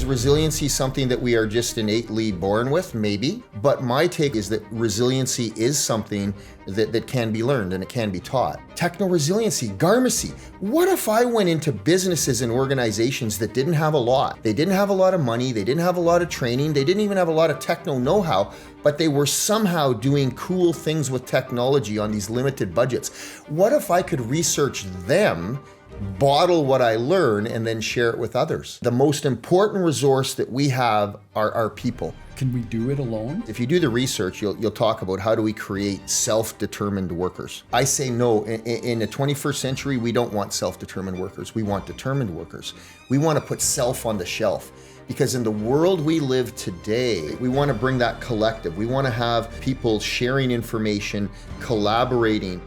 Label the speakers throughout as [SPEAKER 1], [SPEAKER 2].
[SPEAKER 1] Is resiliency something that we are just innately born with? Maybe. But my take is that resiliency is something that can be learned and it can be taught. Techno-Resiliency, Garmacy. What if I went into businesses and organizations that didn't have a lot? They didn't have a lot of money, they didn't have a lot of training, they didn't even have a lot of techno know-how, but they were somehow doing cool things with technology on these limited budgets. What if I could research them, bottle what I learn, and then share it with others? The most important resource that we have are our people.
[SPEAKER 2] Can we do it alone?
[SPEAKER 1] If you do the research, you'll talk about how do we create self-determined workers. I say no. In the 21st century, we don't want self-determined workers. We want determined workers. We want to put self on the shelf. Because in the world we live today, we want to bring that collective. We want to have people sharing information, collaborating.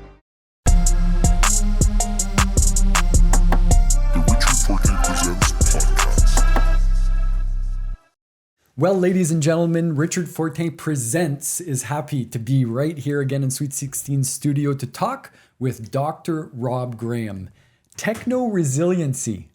[SPEAKER 2] Well, ladies and gentlemen, Richard Fortin Presents is happy to be right here again in Sweet 16 studio to talk with Dr. Rob Graham. Techno-Resiliency.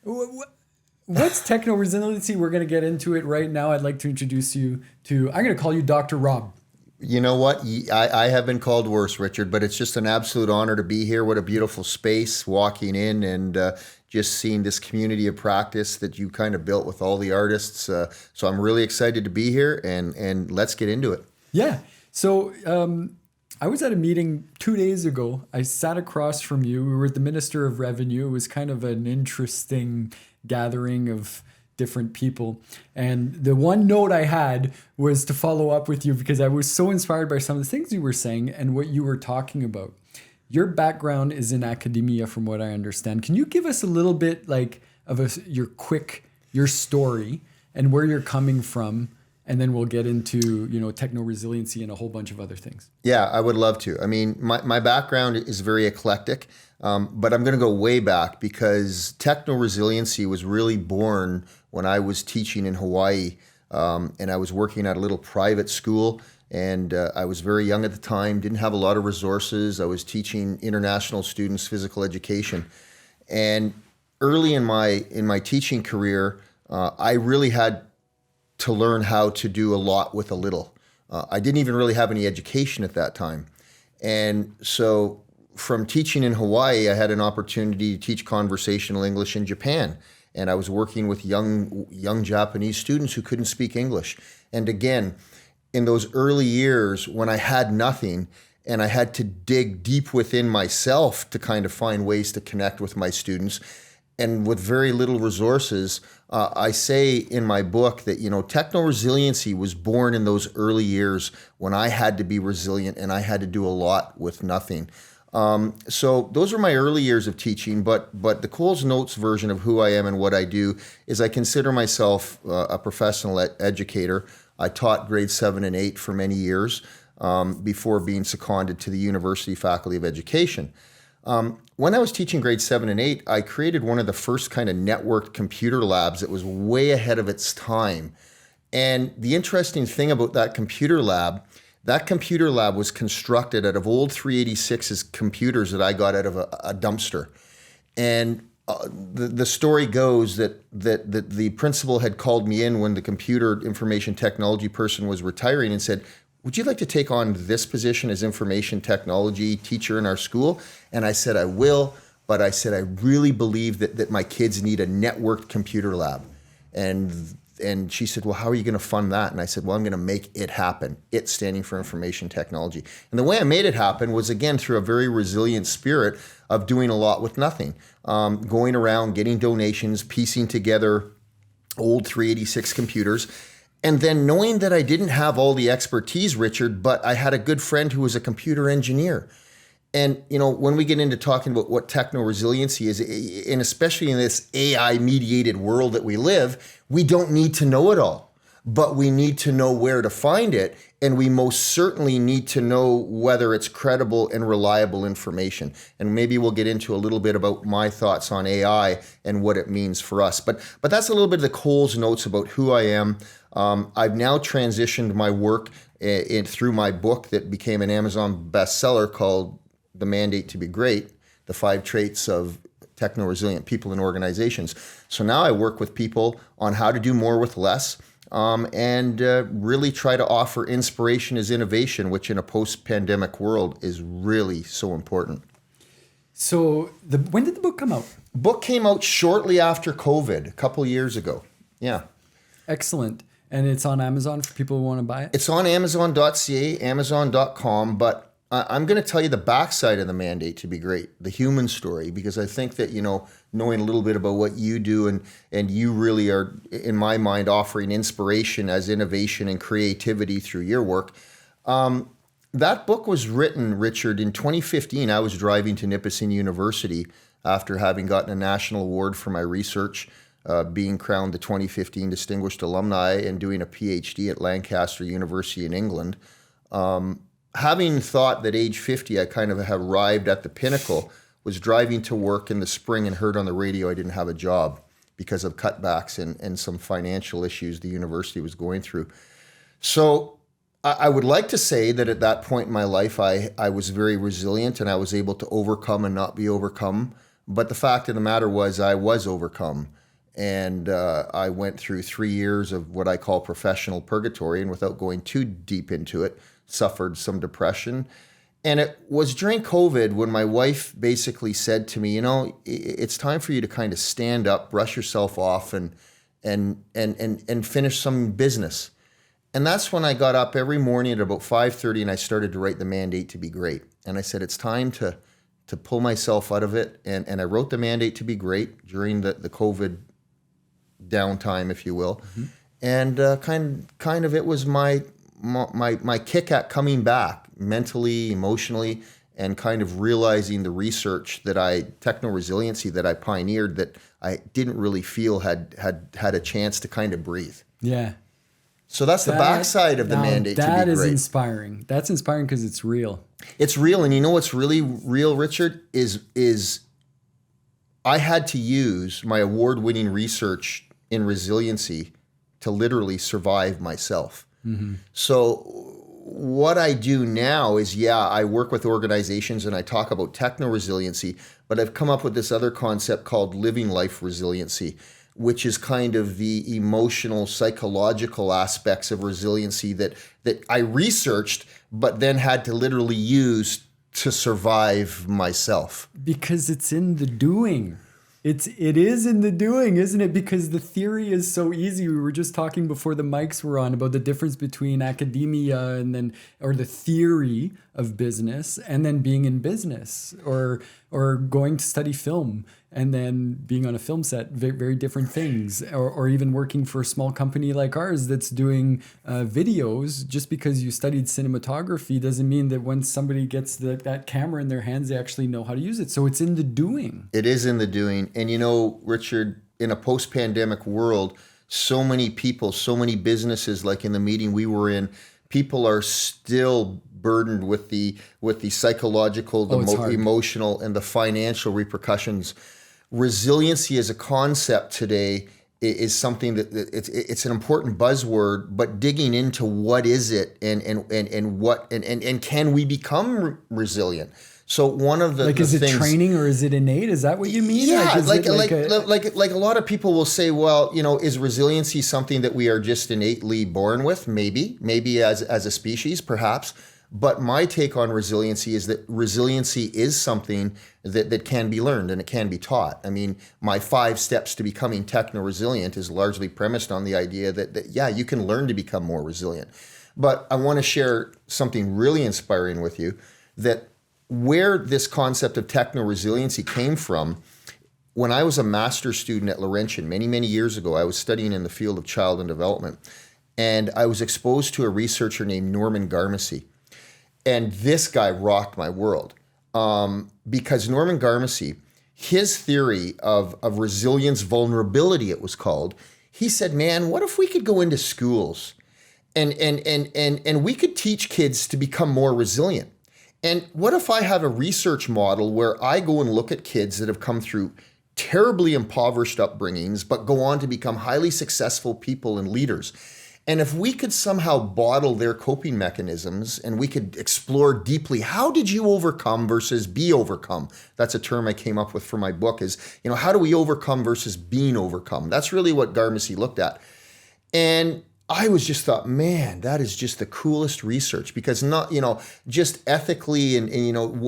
[SPEAKER 2] What's Techno-Resiliency? We're going to get into it right now. I'd like to introduce you to, I'm going to call you Dr. Rob.
[SPEAKER 1] You know what? I have been called worse, Richard, but it's just an absolute honor to be here. What a beautiful space walking in and just seeing this community of practice that you kind of built with all the artists. So I'm really excited to be here and let's get into it.
[SPEAKER 2] Yeah. So I was at a meeting 2 days ago. I sat across from you. We were at the Minister of Revenue. It was kind of an interesting gathering of different people. And the one note I had was to follow up with you because I was so inspired by some of the things you were saying and what you were talking about. Your background is in academia, from what I understand. Can you give us a little bit of your story and where you're coming from? And then we'll get into, techno-resiliency and a whole bunch of other things.
[SPEAKER 1] Yeah, I would love to. I mean, my background is very eclectic, but I'm going to go way back because techno-resiliency was really born when I was teaching in Hawaii, and I was working at a little private school. And I was very young at the time, didn't have a lot of resources. I was teaching international students physical education. And early in my teaching career, I really had to learn how to do a lot with a little. I didn't even really have any education at that time. And so from teaching in Hawaii, I had an opportunity to teach conversational English in Japan. And I was working with young Japanese students who couldn't speak English. And again, in those early years when I had nothing and I had to dig deep within myself to kind of find ways to connect with my students, and with very little resources, I say in my book that, techno-resiliency was born in those early years when I had to be resilient and I had to do a lot with nothing. So those are my early years of teaching, but the Coles Notes version of who I am and what I do is I consider myself a professional educator. I taught grade 7 and 8 for many years before being seconded to the University Faculty of Education. When I was teaching grade 7 and 8, I created one of the first kind of networked computer labs that was way ahead of its time. And the interesting thing about that computer lab was constructed out of old 386's computers that I got out of a dumpster. And the story goes that the principal had called me in when the computer information technology person was retiring and said, "Would you like to take on this position as information technology teacher in our school?" And I said, "I will," but I said, "I really believe that my kids need a networked computer lab." And she said, "Well, how are you going to fund that?" And I said, "Well, I'm going to make it happen." It standing for information technology. And the way I made it happen was, again, through a very resilient spirit of doing a lot with nothing. Going around, getting donations, piecing together old 386 computers. And then knowing that I didn't have all the expertise, Richard, but I had a good friend who was a computer engineer. And, when we get into talking about what techno-resiliency is, and especially in this AI-mediated world that we live, we don't need to know it all, but we need to know where to find it. And we most certainly need to know whether it's credible and reliable information. And maybe we'll get into a little bit about my thoughts on AI and what it means for us. But that's a little bit of the Coles Notes about who I am. I've now transitioned my work through my book that became an Amazon bestseller called The Mandate to Be Great, the 5 Traits of Techno-Resilient People and Organizations. So now I work with people on how to do more with less, and really try to offer inspiration as innovation, which in a post-pandemic world is really so important.
[SPEAKER 2] So when did the book come out?
[SPEAKER 1] Book came out shortly after COVID, a couple years ago. Yeah.
[SPEAKER 2] Excellent. And it's on Amazon for people who want to buy it?
[SPEAKER 1] It's on Amazon.ca, Amazon.com, but I'm going to tell you the backside of the mandate to be great, the human story, because I think that, knowing a little bit about what you do and you really are, in my mind, offering inspiration as innovation and creativity through your work. That book was written, Richard, in 2015. I was driving to Nipissing University after having gotten a national award for my research, being crowned the 2015 Distinguished Alumni and doing a PhD at Lancaster University in England. Having thought that age 50, I kind of have arrived at the pinnacle, was driving to work in the spring and heard on the radio I didn't have a job because of cutbacks and some financial issues the university was going through. So I would like to say that at that point in my life, I was very resilient and I was able to overcome and not be overcome. But the fact of the matter was I was overcome. And I went through 3 years of what I call professional purgatory, and without going too deep into it, suffered some depression. And it was during COVID when my wife basically said to me, it's time for you to kind of stand up, brush yourself off, and finish some business. And that's when I got up every morning at about 5:30 and I started to write the mandate to be great. And I said, it's time to pull myself out of it. And I wrote the mandate to be great during the COVID downtime, if you will. Mm-hmm. And kind of it was my kick at coming back mentally, emotionally, and kind of realizing the research that Techno-Resiliency that I pioneered that I didn't really feel had a chance to kind of breathe.
[SPEAKER 2] Yeah.
[SPEAKER 1] So that's the backside of the mandate to be great.
[SPEAKER 2] That is inspiring. That's inspiring because it's real.
[SPEAKER 1] It's real. And you know what's really real, Richard, is I had to use my award-winning research in resiliency to literally survive myself. Mm-hmm. So what I do now is, I work with organizations and I talk about techno-resiliency, but I've come up with this other concept called living life resiliency, which is kind of the emotional, psychological aspects of resiliency that I researched, but then had to literally use to survive myself.
[SPEAKER 2] Because it's in the doing. It is in the doing, isn't it? Because the theory is so easy. We were just talking before the mics were on about the difference between academia or the theory of business and then being in business or going to study film and then being on a film set, very, very different things, or even working for a small company like ours that's doing videos. Just because you studied cinematography doesn't mean that when somebody gets that camera in their hands, they actually know how to use it. So it's in the doing.
[SPEAKER 1] It is in the doing. And Richard, in a post-pandemic world, so many people, so many businesses, like in the meeting we were in, people are still burdened with the psychological, the emotional, and the financial repercussions. Resiliency as a concept today is something that it's an important buzzword, but digging into what is it and can we become resilient? So one of the
[SPEAKER 2] is
[SPEAKER 1] things,
[SPEAKER 2] it training or is it innate? Is that what you mean?
[SPEAKER 1] Yeah, like a lot of people will say, well, is resiliency something that we are just innately born with? Maybe as a species, perhaps. But my take on resiliency is that resiliency is something that can be learned and it can be taught. I mean, my 5 steps to becoming techno-resilient is largely premised on the idea that you can learn to become more resilient. But I want to share something really inspiring with you, that where this concept of techno-resiliency came from. When I was a master's student at Laurentian many, many years ago, I was studying in the field of child and development. And I was exposed to a researcher named Norman Garmacy. And this guy rocked my world because Norman Garmacy, his theory of resilience vulnerability, it was called, he said, man, what if we could go into schools and we could teach kids to become more resilient? And what if I have a research model where I go and look at kids that have come through terribly impoverished upbringings, but go on to become highly successful people and leaders? And if we could somehow bottle their coping mechanisms and we could explore deeply, how did you overcome versus be overcome? That's a term I came up with for my book is, how do we overcome versus being overcome? That's really what Garmacy looked at. And I was just thought, man, that is just the coolest research because not, just ethically and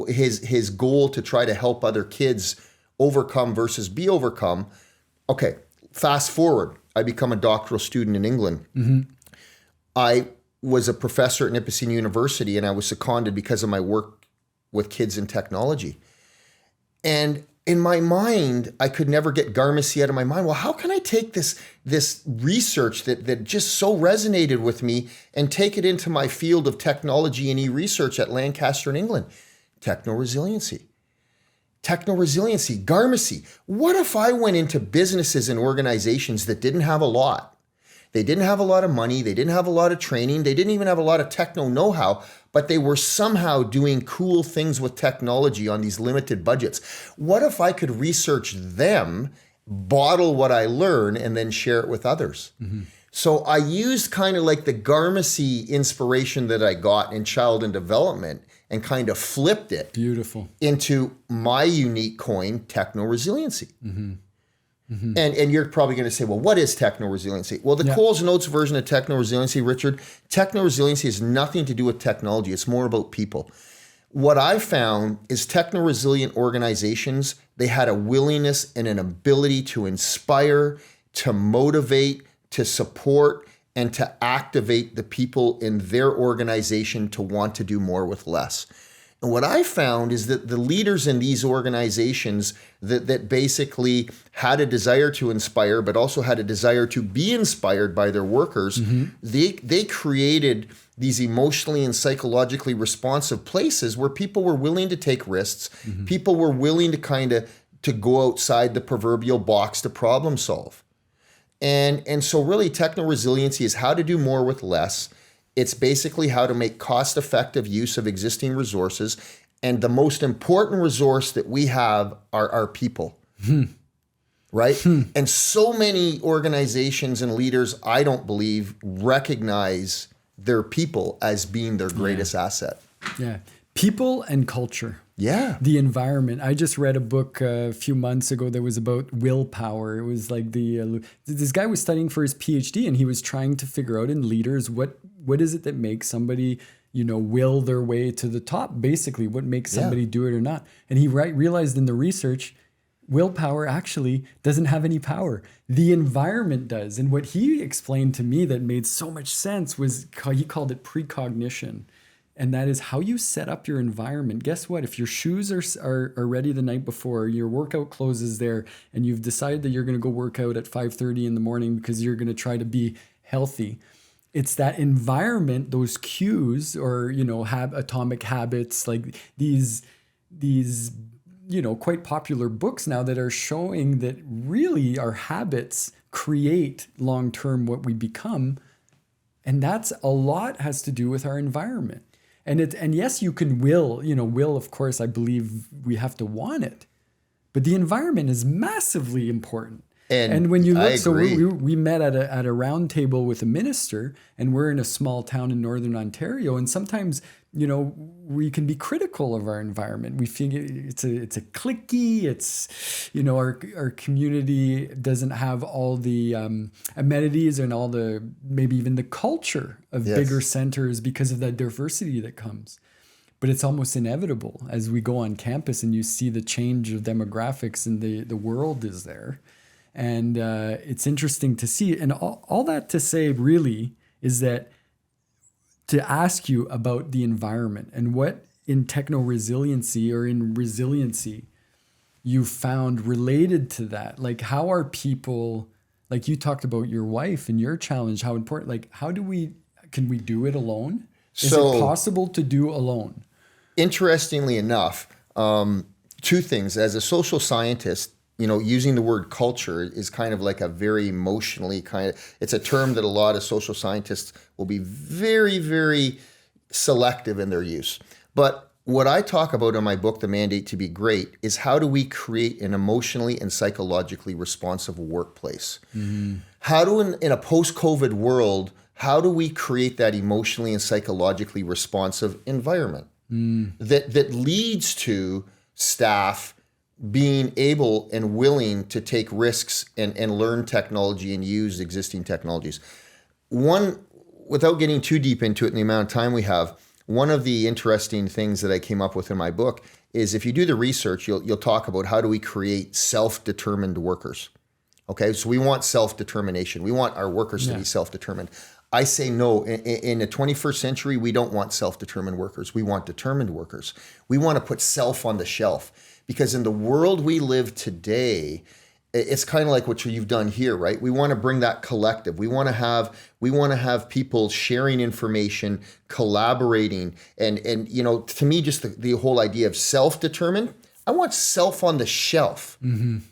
[SPEAKER 1] his goal to try to help other kids overcome versus be overcome. Okay, fast forward. I become a doctoral student in England. Mm-hmm. I was a professor at Nipissing University and I was seconded because of my work with kids in technology. And in my mind, I could never get Garmacy out of my mind. Well, how can I take this research that just so resonated with me and take it into my field of technology and e-research at Lancaster in England? Techno-Resiliency. Techno-Resiliency, Garmacy. What if I went into businesses and organizations that didn't have a lot? They didn't have a lot of money. They didn't have a lot of training. They didn't even have a lot of techno know-how, but they were somehow doing cool things with technology on these limited budgets. What if I could research them, bottle what I learn, and then share it with others? Mm-hmm. So I used kind of like the Garmacy inspiration that I got in child and development and kind of flipped it into my unique coin, Techno-Resiliency. Mm-hmm. Mm-hmm. And you're probably going to say, well, what is Techno-Resiliency? Well, the Coles Notes version of Techno-Resiliency, Richard, Techno-Resiliency has nothing to do with technology. It's more about people. What I found is techno-resilient organizations, they had a willingness and an ability to inspire, to motivate, to support, and to activate the people in their organization to want to do more with less. And what I found is that the leaders in these organizations that basically had a desire to inspire, but also had a desire to be inspired by their workers, mm-hmm. they created these emotionally and psychologically responsive places where people were willing to take risks, mm-hmm. people were willing to go outside the proverbial box to problem solve. And so really techno-resiliency is how to do more with less. It's basically how to make cost-effective use of existing resources. And the most important resource that we have are our people, right? And so many organizations and leaders, I don't believe, recognize their people as being their greatest asset.
[SPEAKER 2] Yeah. People and culture.
[SPEAKER 1] Yeah.
[SPEAKER 2] The environment. I just read a book a few months ago that was about willpower. It was like this guy was studying for his PhD and he was trying to figure out in leaders what is it that makes somebody, will their way to the top, basically, what makes somebody do it or not. And he realized in the research, willpower actually doesn't have any power. The environment does. And what he explained to me that made so much sense was he called it precognition. And that is how you set up your environment. Guess what? If your shoes are ready the night before, your workout clothes is there, and you've decided that you're going to go work out at 5:30 in the morning because you're going to try to be healthy. It's that environment, those cues, or atomic habits, like these quite popular books now that are showing that really our habits create long-term what we become, and that's a lot has to do with our environment. And yes, you can will, of course, I believe we have to want it. But the environment is massively important. And when you look, so we met at a round table with a minister, and we're in a small town in Northern Ontario. And sometimes, we can be critical of our environment. We feel it's a cliquey. It's, our community doesn't have all the amenities and all the, maybe even the culture of bigger centers because of that diversity that comes. But it's almost inevitable as we go on campus and you see the change of demographics and the world is there. And it's interesting to see. And all that to say really is that to ask you about the environment and what in techno-resiliency or in resiliency you found related to that. Like how are people, like you talked about your wife and your challenge, how important, like can we do it alone? Is it possible to do alone?
[SPEAKER 1] Interestingly enough, two things. As a social scientist, using the word culture is kind of like a very emotionally it's a term that a lot of social scientists will be very, very selective in their use. But what I talk about in my book, The Mandate to Be Great, is how do we create an emotionally and psychologically responsive workplace? Mm-hmm. How do, in a post-COVID world, how do we create that emotionally and psychologically responsive environment that leads to staff being able and willing to take risks and learn technology and use existing technologies. One, without getting too deep into it in the amount of time we have, one of the interesting things that I came up with in my book is if you do the research, you'll talk about how do we create self-determined workers. Okay, so we want self-determination. We want our workers to be self-determined. I say no. In the 21st century, we don't want self-determined workers. We want determined workers. We want to put self on the shelf because in the world we live today, it's kind of like what you've done here, right? We want to bring that collective. We want to have people sharing information, collaborating, and to me, just the whole idea of self-determined. I want self on the shelf.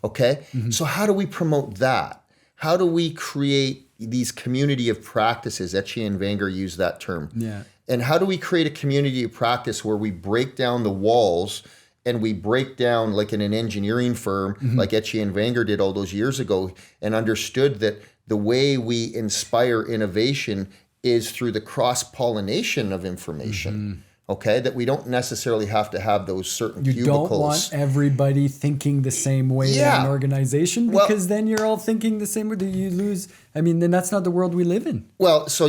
[SPEAKER 1] Okay, so how do we promote that? How do we create these community of practices? Etienne Wenger used that term.
[SPEAKER 2] Yeah.
[SPEAKER 1] And how do we create a community of practice where we break down the walls? And we break down, like in an engineering firm, like Etienne Wenger did all those years ago, and understood that the way we inspire innovation is through the cross-pollination of information. Okay, that we don't necessarily have to have those certain
[SPEAKER 2] You
[SPEAKER 1] cubicles.
[SPEAKER 2] don't want everybody thinking the same way in an organization because then you're all thinking the same way. You lose. I mean, then that's not the world we live in.
[SPEAKER 1] Well, so,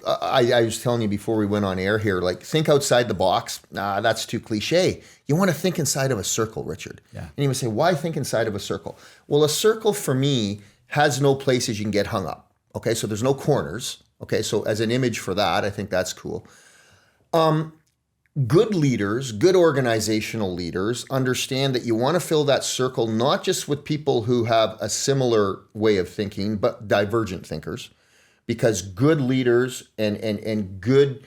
[SPEAKER 1] I was telling you before we went on air here, like think outside the box. Nah, that's too cliche. You want to think inside of a circle, Richard.
[SPEAKER 2] Yeah.
[SPEAKER 1] And you would say, why think inside of a circle? Well, a circle for me has no places you can get hung up. Okay, so there's no corners. Okay, so as an image for that, I think that's cool. Good leaders, good organizational leaders understand that you want to fill that circle not just with people who have a similar way of thinking, but divergent thinkers. Because good leaders and good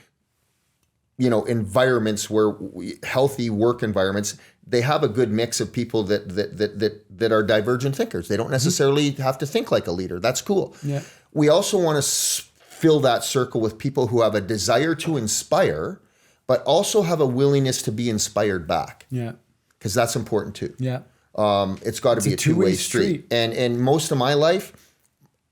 [SPEAKER 1] environments where healthy work environments, they have a good mix of people that are divergent thinkers. They don't necessarily have to think like a leader. That's cool.
[SPEAKER 2] Yeah.
[SPEAKER 1] We also want to fill that circle with people who have a desire to inspire, but also have a willingness to be inspired back.
[SPEAKER 2] Yeah.
[SPEAKER 1] Because that's important too.
[SPEAKER 2] Yeah.
[SPEAKER 1] It's got to be a two-way street. And most of my life,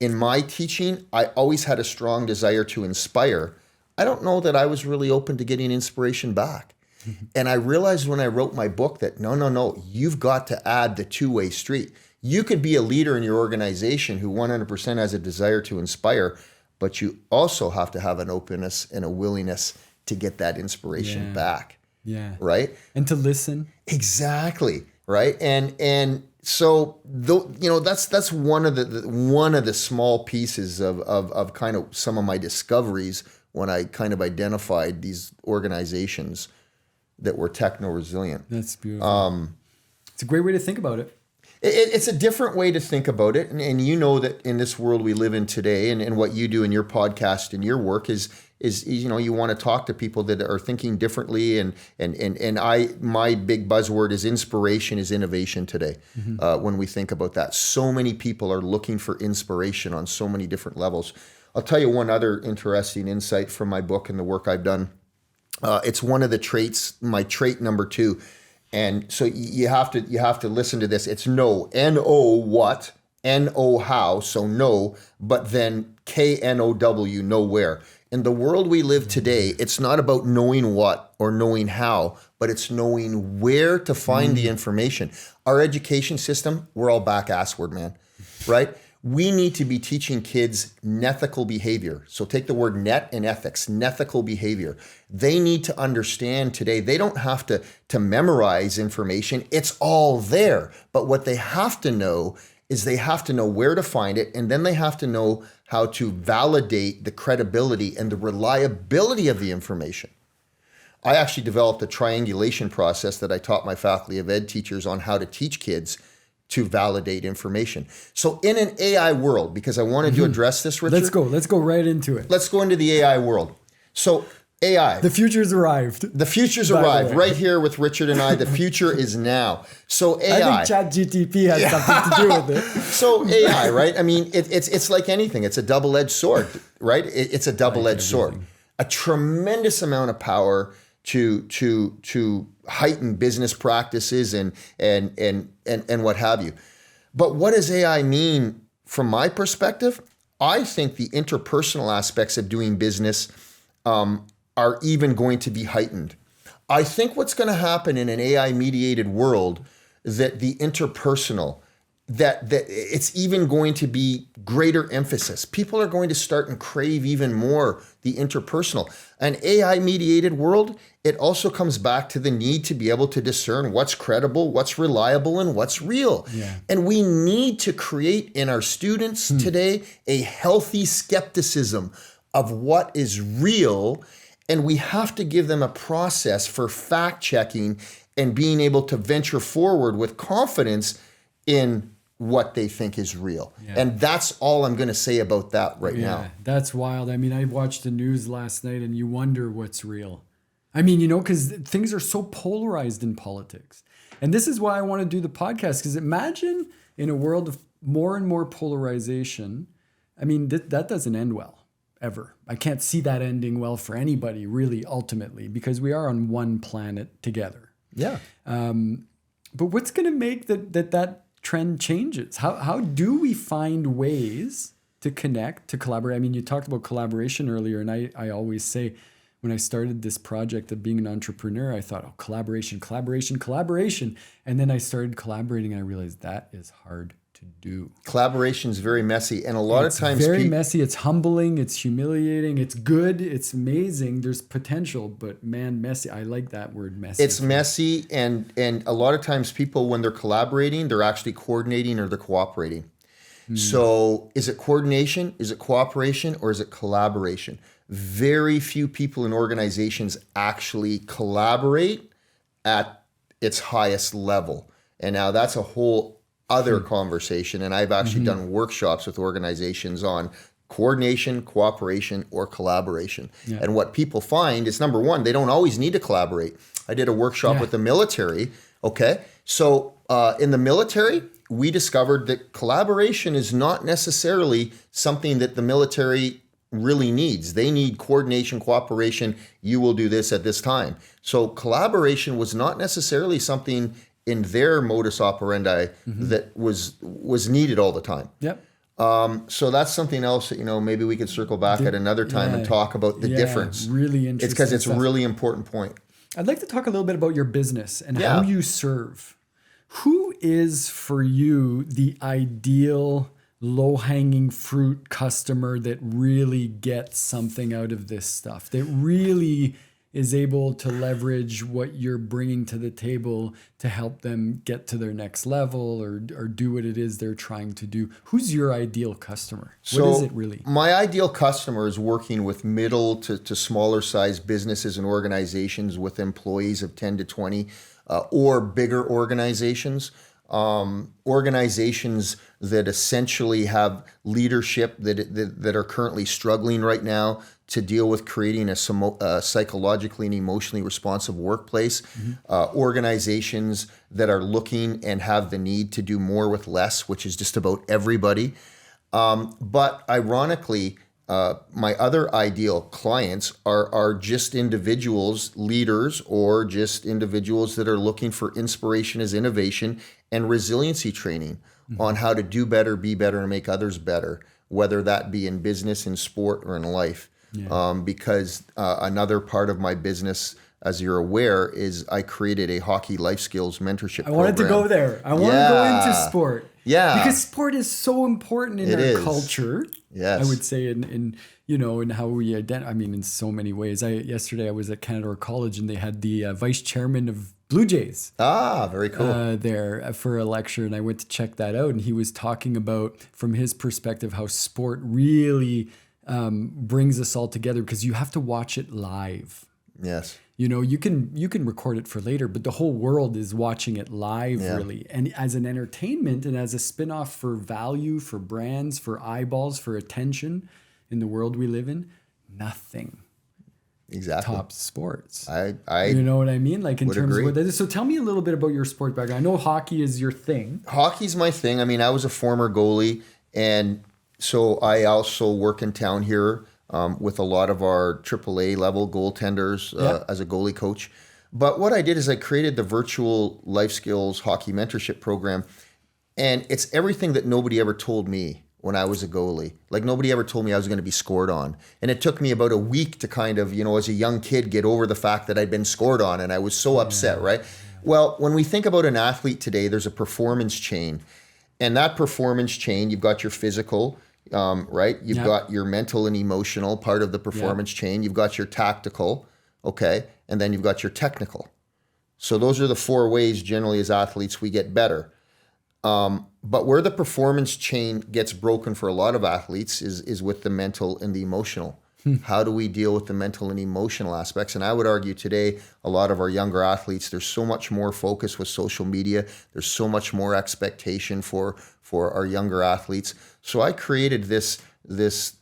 [SPEAKER 1] in my teaching, I always had a strong desire to inspire. I don't know that I was really open to getting inspiration back. And I realized when I wrote my book that no, you've got to add the two-way street. You could be a leader in your organization who 100% has a desire to inspire, but you also have to have an openness and a willingness to get that inspiration back.
[SPEAKER 2] Yeah.
[SPEAKER 1] Right?
[SPEAKER 2] And to listen.
[SPEAKER 1] Exactly. Right? And so that's one of the small pieces of kind of some of my discoveries when I kind of identified these organizations that were techno-resilient.
[SPEAKER 2] That's beautiful. It's a great way to think about it.
[SPEAKER 1] It's a different way to think about it. And you know that in this world we live in today and what you do in your podcast and your work is you want to talk to people that are thinking differently and my big buzzword is inspiration is innovation today. When we think about that, so many people are looking for inspiration on so many different levels. I'll tell you one other interesting insight from my book and the work I've done. It's one of the traits, my trait number 2. And so you have to listen to this. It's no, N-O what, N-O how, so no, but then K-N-O-W, nowhere. In the world we live today, it's not about knowing what or knowing how, but it's knowing where to find the information. Our education system, we're all back assward, man, right? We need to be teaching kids nethical behavior. So take the word net and ethics, nethical behavior. They need to understand today, they don't have to memorize information. It's all there. But what they have to know is they have to know where to find it, and then they have to know how to validate the credibility and the reliability of the information. I actually developed a triangulation process that I taught my faculty of ed teachers on how to teach kids to validate information. So in an AI world, because I wanted to address this, Richard.
[SPEAKER 2] Let's go right into it.
[SPEAKER 1] Let's go into the AI world. So AI.
[SPEAKER 2] The future's arrived.
[SPEAKER 1] The future's arrived right here with Richard and I. The future is now. So AI.
[SPEAKER 2] I think ChatGPT has something to do with it.
[SPEAKER 1] So AI, right? I mean, it's like anything. It's a double-edged sword, right? It's a double-edged sword. A tremendous amount of power to heighten business practices and what have you. But what does AI mean from my perspective? I think the interpersonal aspects of doing business are even going to be heightened. I think what's going to happen in an AI mediated world, that the interpersonal, that it's even going to be greater emphasis. People are going to start and crave even more the interpersonal. An AI mediated world, it also comes back to the need to be able to discern what's credible, what's reliable, and what's real.
[SPEAKER 2] Yeah.
[SPEAKER 1] And we need to create in our students today a healthy skepticism of what is real. And we have to give them a process for fact checking and being able to venture forward with confidence in what they think is real.
[SPEAKER 2] Yeah.
[SPEAKER 1] And that's all I'm going to say about that right now.
[SPEAKER 2] That's wild. I mean, I watched the news last night and you wonder what's real. I mean, because things are so polarized in politics. And this is why I want to do the podcast, because imagine in a world of more and more polarization, I mean, that doesn't end well, ever. I can't see that ending well for anybody, really, ultimately, because we are on one planet together.
[SPEAKER 1] Yeah.
[SPEAKER 2] But what's going to make that trend changes? How do we find ways to connect, to collaborate? I mean, you talked about collaboration earlier, and I always say, when I started this project of being an entrepreneur, I thought, collaboration. And then I started collaborating and I realized that is hard to do.
[SPEAKER 1] Collaboration is very messy. And a lot of times...
[SPEAKER 2] It's very messy. It's humbling. It's humiliating. It's good. It's amazing. There's potential, but man, messy. I like that word, messy.
[SPEAKER 1] It's messy. And a lot of times people, when they're collaborating, they're actually coordinating or they're cooperating. So is it coordination? Is it cooperation? Or is it collaboration? Very few people in organizations actually collaborate at its highest level. And now that's a whole other conversation. And I've actually done workshops with organizations on coordination, cooperation, or collaboration. Yeah. And what people find is, number one, they don't always need to collaborate. I did a workshop with the military. Okay. So in the military, we discovered that collaboration is not necessarily something that the military really needs. They need coordination, cooperation. You will do this at this time. So collaboration was not necessarily something in their modus operandi that was needed all the time.
[SPEAKER 2] Yep.
[SPEAKER 1] So that's something else that, maybe we could circle back at another time and talk about the difference.
[SPEAKER 2] Really interesting.
[SPEAKER 1] It's because it's a really important point.
[SPEAKER 2] I'd like to talk a little bit about your business and how you serve. Who is for you the ideal low-hanging fruit customer that really gets something out of this stuff, that really is able to leverage what you're bringing to the table to help them get to their next level or do what it is they're trying to do? Who's your ideal customer?
[SPEAKER 1] So
[SPEAKER 2] what is it really?
[SPEAKER 1] My ideal customer is working with middle to smaller size businesses and organizations with employees of 10 to 20 or bigger organizations. Organizations that essentially have leadership that are currently struggling right now to deal with creating a psychologically and emotionally responsive workplace. Organizations that are looking and have the need to do more with less, which is just about everybody. But ironically, my other ideal clients are just individuals, leaders, or just individuals that are looking for inspiration as innovation and resiliency training on how to do better, be better, and make others better, whether that be in business, in sport, or in life. Because another part of my business, as you're aware, is I created a hockey life skills mentorship program.
[SPEAKER 2] I wanted to go there. I want to go into sport.
[SPEAKER 1] Yeah.
[SPEAKER 2] Because sport is so important in our culture.
[SPEAKER 1] Yes.
[SPEAKER 2] I would say in how we identify, in so many ways. Yesterday I was at Canada College and they had the vice chairman of Blue Jays.
[SPEAKER 1] Ah, very cool.
[SPEAKER 2] There for a lecture, and I went to check that out, and he was talking about, from his perspective, how sport really brings us all together because you have to watch it live.
[SPEAKER 1] Yes.
[SPEAKER 2] You can record it for later, but the whole world is watching it live, really. And as an entertainment and as a spin-off for value, for brands, for eyeballs, for attention in the world we live in, nothing tops sports.
[SPEAKER 1] I
[SPEAKER 2] you know what I mean? Like in terms
[SPEAKER 1] agree.
[SPEAKER 2] of what that is. So tell me a little bit about your sport background. I know hockey is your thing.
[SPEAKER 1] Hockey's my thing. I was a former goalie, and so I also work in town here with a lot of our AAA level goaltenders as a goalie coach. But what I did is I created the virtual life skills hockey mentorship program, and it's everything that nobody ever told me when I was a goalie. Like nobody ever told me I was going to be scored on. And it took me about a week to kind of, as a young kid, get over the fact that I'd been scored on, and I was so upset, right? Well, when we think about an athlete today, there's a performance chain. And that performance chain, you've got your physical, right? You've got your mental and emotional part of the performance chain. You've got your tactical, okay? And then you've got your technical. So those are the 4 ways generally as athletes we get better. But where the performance chain gets broken for a lot of athletes is with the mental and the emotional. How do we deal with the mental and emotional aspects? And I would argue today, a lot of our younger athletes, there's so much more focus with social media. There's so much more expectation for our younger athletes. So I created this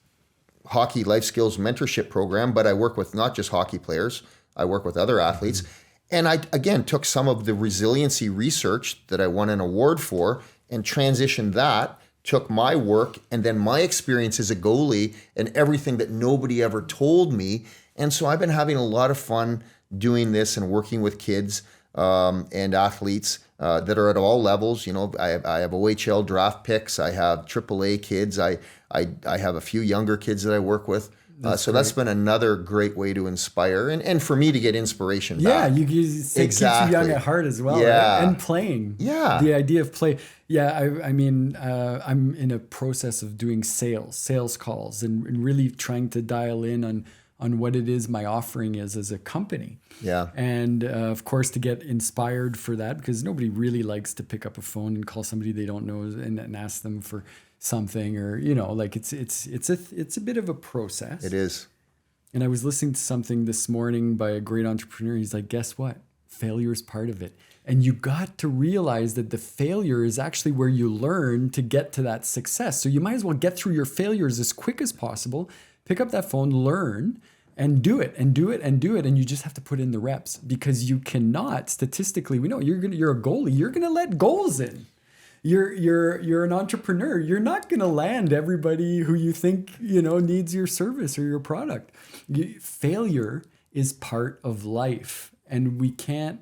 [SPEAKER 1] hockey life skills mentorship program, but I work with not just hockey players. I work with other athletes. And I, again, took some of the resiliency research that I won an award for and transitioned that, took my work and then my experience as a goalie and everything that nobody ever told me. And so I've been having a lot of fun doing this and working with kids and athletes that are at all levels. I have OHL draft picks. I have AAA kids. I have a few younger kids that I work with. That's been another great way to inspire and for me to get inspiration back.
[SPEAKER 2] Yeah, you say
[SPEAKER 1] exactly.
[SPEAKER 2] keeps you young at heart as well.
[SPEAKER 1] Yeah.
[SPEAKER 2] Right? And playing.
[SPEAKER 1] Yeah.
[SPEAKER 2] The idea of play. Yeah, I mean, I'm in a process of doing sales calls and really trying to dial in on what it is my offering is as a company.
[SPEAKER 1] Yeah.
[SPEAKER 2] And of course, to get inspired for that, because nobody really likes to pick up a phone and call somebody they don't know and ask them for something, or like it's a bit of a process.
[SPEAKER 1] It is.
[SPEAKER 2] And I was listening to something this morning by a great entrepreneur. He's like, guess what? Failure is part of it. And you got to realize that the failure is actually where you learn to get to that success. So you might as well get through your failures as quick as possible, pick up that phone, learn, and do it and do it and do it. And you just have to put in the reps, because you cannot, statistically, we know you're a goalie, you're gonna let goals in. You're an entrepreneur. You're not going to land everybody who you think, needs your service or your product. Failure is part of life, and we can't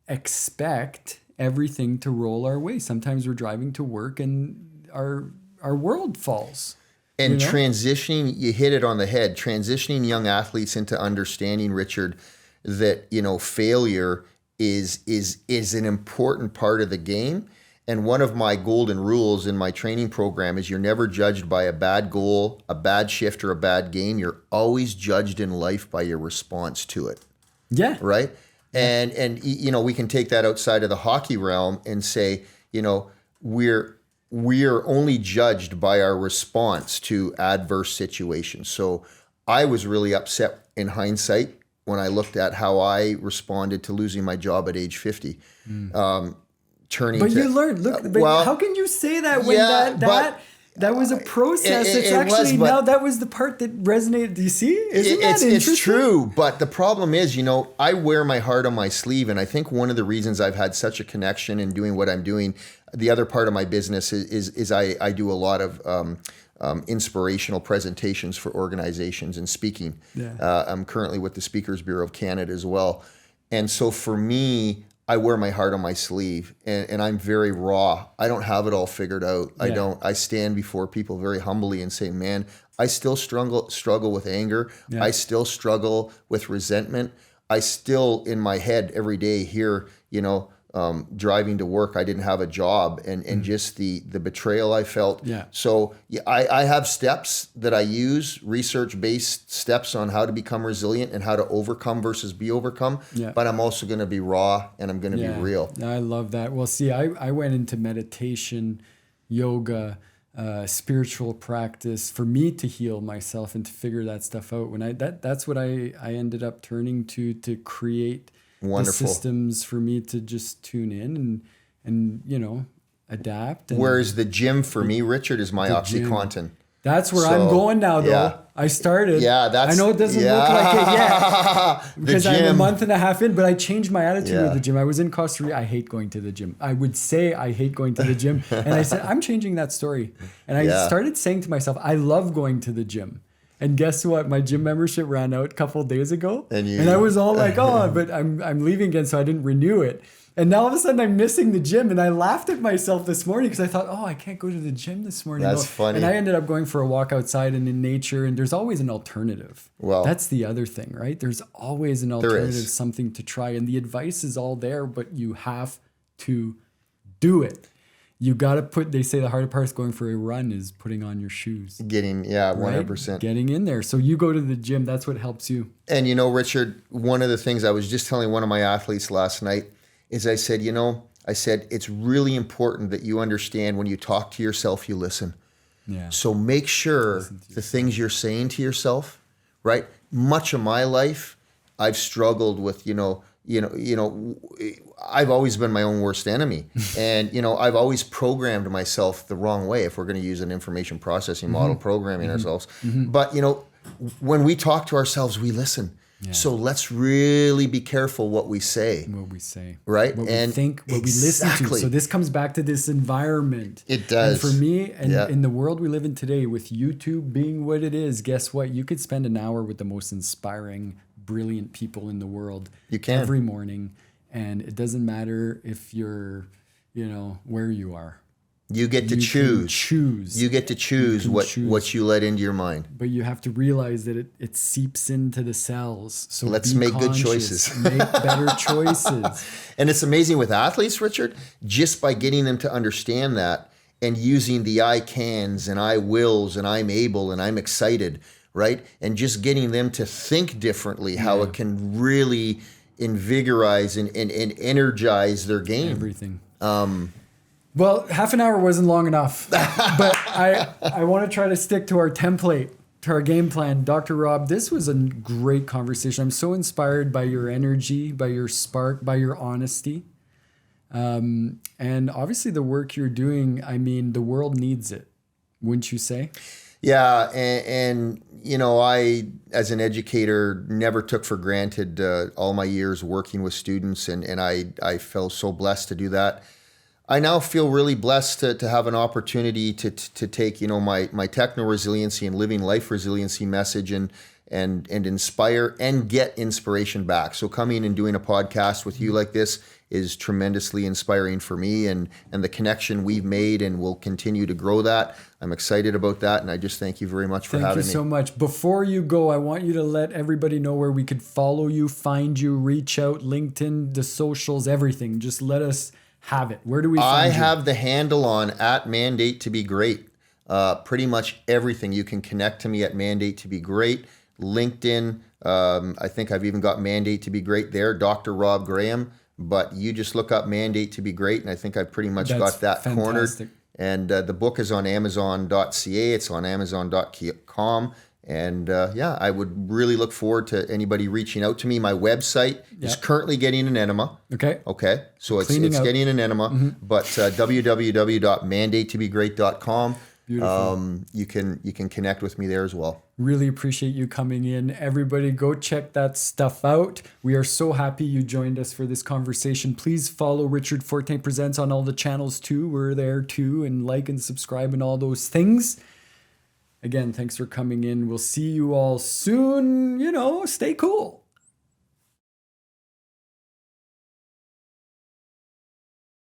[SPEAKER 2] expect everything to roll our way. Sometimes we're driving to work and our world falls.
[SPEAKER 1] And transitioning, you hit it on the head, transitioning young athletes into understanding, Richard, that, failure is an important part of the game. And one of my golden rules in my training program is you're never judged by a bad goal, a bad shift, or a bad game. You're always judged in life by your response to it.
[SPEAKER 2] Yeah.
[SPEAKER 1] Right? Yeah. And we can take that outside of the hockey realm and say, we're only judged by our response to adverse situations. So I was really upset in hindsight when I looked at how I responded to losing my job at age 50.
[SPEAKER 2] You learned. Look, how can you say that when that was a process? Now that was the part that resonated. Do you see? Isn't that interesting?
[SPEAKER 1] It's true, but the problem is, I wear my heart on my sleeve, and I think one of the reasons I've had such a connection in doing what I'm doing, the other part of my business is I do a lot of inspirational presentations for organizations and speaking. Yeah. I'm currently with the Speakers Bureau of Canada as well, and so for me, I wear my heart on my sleeve, and I'm very raw. I don't have it all figured out. Yeah. I stand before people very humbly and say, man, I still struggle with anger. Yeah. I still struggle with resentment. I still, in my head every day hear, driving to work, I didn't have a job, and just the betrayal I felt. Yeah. So I have steps that I use, research-based steps on how to become resilient and how to overcome versus be overcome. Yeah. But I'm also going to be raw, and I'm going to be real.
[SPEAKER 2] I love that. Well, see, I went into meditation, yoga, spiritual practice for me to heal myself and to figure that stuff out. That's what I ended up turning to create
[SPEAKER 1] Wonderful.
[SPEAKER 2] The systems for me to just tune in and adapt.
[SPEAKER 1] Whereas the gym for me, Richard, is my OxyContin.
[SPEAKER 2] Gym. That's where I'm going now, though. Yeah. I started. Yeah, I know it doesn't look like it yet because I'm a month and a half in, but I changed my attitude with the gym. I was in Costa Rica. I hate going to the gym. I would say I hate going to the gym, and I said I'm changing that story. And I started saying to myself, I love going to the gym. And guess what? My gym membership ran out a couple of days ago.
[SPEAKER 1] And
[SPEAKER 2] I was all like, oh, but I'm leaving again, so I didn't renew it. And now all of a sudden I'm missing the gym. And I laughed at myself this morning because I thought, oh, I can't go to the gym this morning.
[SPEAKER 1] That's funny.
[SPEAKER 2] And I ended up going for a walk outside and in nature. And there's always an alternative.
[SPEAKER 1] Well,
[SPEAKER 2] that's the other thing, right? There's always an alternative, something to try. And the advice is all there, but you have to do it. You got to they say the hardest part is going for a run is putting on your shoes.
[SPEAKER 1] 100%.
[SPEAKER 2] Right? Getting in there. So you go to the gym. That's what helps you.
[SPEAKER 1] And Richard, one of the things I was just telling one of my athletes last night is I said, it's really important that you understand when you talk to yourself, you listen.
[SPEAKER 2] Yeah.
[SPEAKER 1] So make sure the things you're saying to yourself, right? Much of my life, I've struggled with, I've always been my own worst enemy. And, I've always programmed myself the wrong way if we're going to use an information processing model, programming ourselves. But, when we talk to ourselves, we listen. Yeah. So let's really be careful what we say. Right?
[SPEAKER 2] What we think, what we listen to. So this comes back to this environment.
[SPEAKER 1] It does.
[SPEAKER 2] And for me, in the world we live in today, with YouTube being what it is, guess what? You could spend an hour with the most inspiring, brilliant people in the world.
[SPEAKER 1] You can.
[SPEAKER 2] Every morning. And it doesn't matter if you're, where you are.
[SPEAKER 1] You get to choose. You get to choose what you let into your mind.
[SPEAKER 2] But you have to realize that it seeps into the cells. So
[SPEAKER 1] let's make good choices.
[SPEAKER 2] Make better choices.
[SPEAKER 1] And it's amazing with athletes, Richard, just by getting them to understand that and using the I cans and I wills and I'm able and I'm excited, right? And just getting them to think differently, how it can really invigorize and energize their game.
[SPEAKER 2] Everything. Well, half an hour wasn't long enough, but I want to try to stick to our template, to our game plan. Dr. Rob, this was a great conversation. I'm so inspired by your energy, by your spark, by your honesty. And obviously the work you're doing, I mean, the world needs it, wouldn't you say?
[SPEAKER 1] Yeah. And I, as an educator, never took for granted all my years working with students, and I felt so blessed to do that. I now feel really blessed to have an opportunity to take, my techno-resiliency and living life resiliency message and inspire and get inspiration back. So coming and doing a podcast with you like this is tremendously inspiring for me, and the connection we've made, and we'll continue to grow that. I'm excited about that, and I just thank you very much for having me.
[SPEAKER 2] Thank you so much. Before you go, I want you to let everybody know where we could follow you, find you, reach out, LinkedIn, the socials, everything. Just let us have it. Where do we find you?
[SPEAKER 1] I have the handle on @mandate to be great. Pretty much everything. You can connect to me at mandate to be great. LinkedIn. I think I've even got mandate to be great there. Dr. Rob Graham. But you just look up mandate to be great, and I think I've pretty much got that cornered. And the book is on Amazon.ca. It's on Amazon.com. And I would really look forward to anybody reaching out to me. My website is currently getting an enema.
[SPEAKER 2] Okay.
[SPEAKER 1] So it's getting an enema, but www.mandatetobegreat.com.
[SPEAKER 2] Beautiful.
[SPEAKER 1] You can connect with me there as well.
[SPEAKER 2] Really appreciate you coming in. Everybody go check that stuff out. We are so happy you joined us for this conversation. Please follow Richard Fortin Presents on all the channels too. We're there too, and like and subscribe and all those things. Again, thanks for coming in. We'll see you all soon. Stay cool.